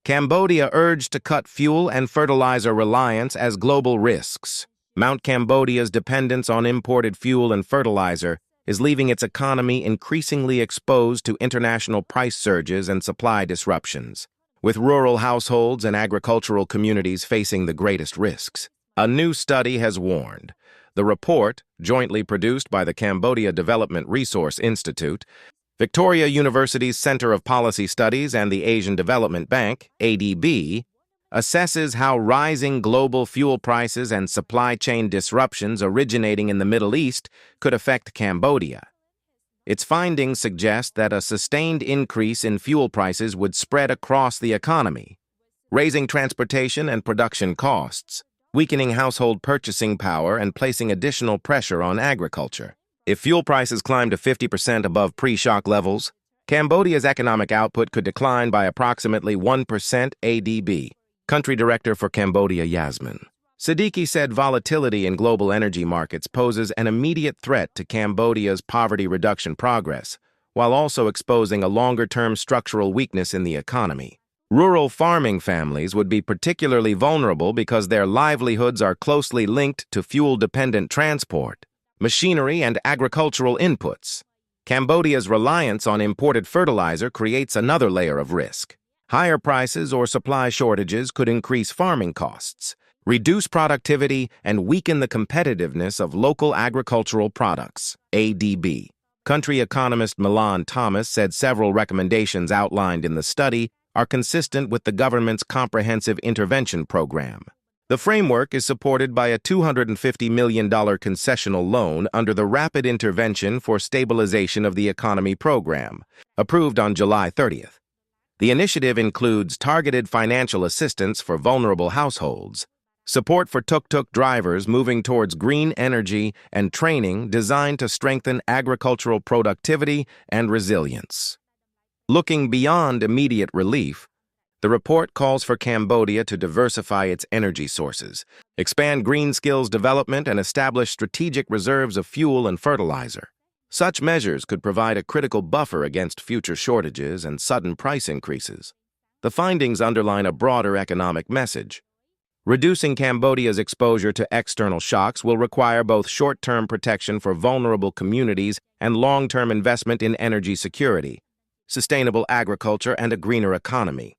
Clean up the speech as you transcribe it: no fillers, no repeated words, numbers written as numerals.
Cambodia urged to cut fuel and fertilizer reliance as global risks. Mount Cambodia's dependence on imported fuel and fertilizer is leaving its economy increasingly exposed to international price surges and supply disruptions, with rural households and agricultural communities facing the greatest risks. A new study has warned. The report, jointly produced by the Cambodia Development Resource Institute, Victoria University's Center of Policy Studies, and the Asian Development Bank, ADB, assesses how rising global fuel prices and supply chain disruptions originating in the Middle East could affect Cambodia. Its findings suggest that a sustained increase in fuel prices would spread across the economy, raising transportation and production costs, weakening household purchasing power, and placing additional pressure on agriculture. If fuel prices climb to 50% above pre-shock levels, Cambodia's economic output could decline by approximately 1%, ADB. Country Director for Cambodia, Yasmin Siddiqui, said volatility in global energy markets poses an immediate threat to Cambodia's poverty reduction progress, while also exposing a longer-term structural weakness in the economy. Rural farming families would be particularly vulnerable because their livelihoods are closely linked to fuel-dependent transport, machinery, and agricultural inputs. Cambodia's reliance on imported fertilizer creates another layer of risk. Higher prices or supply shortages could increase farming costs, reduce productivity, and weaken the competitiveness of local agricultural products, ADB. Country economist Milan Thomas said several recommendations outlined in the study are consistent with the government's comprehensive intervention program. The framework is supported by a $250 million concessional loan under the Rapid Intervention for Stabilization of the Economy program, approved on July 30th. The initiative includes targeted financial assistance for vulnerable households, support for tuk-tuk drivers moving towards green energy, and training designed to strengthen agricultural productivity and resilience. Looking beyond immediate relief, the report calls for Cambodia to diversify its energy sources, expand green skills development, and establish strategic reserves of fuel and fertilizer. Such measures could provide a critical buffer against future shortages and sudden price increases. The findings underline a broader economic message. Reducing Cambodia's exposure to external shocks will require both short-term protection for vulnerable communities and long-term investment in energy security, sustainable agriculture, and a greener economy.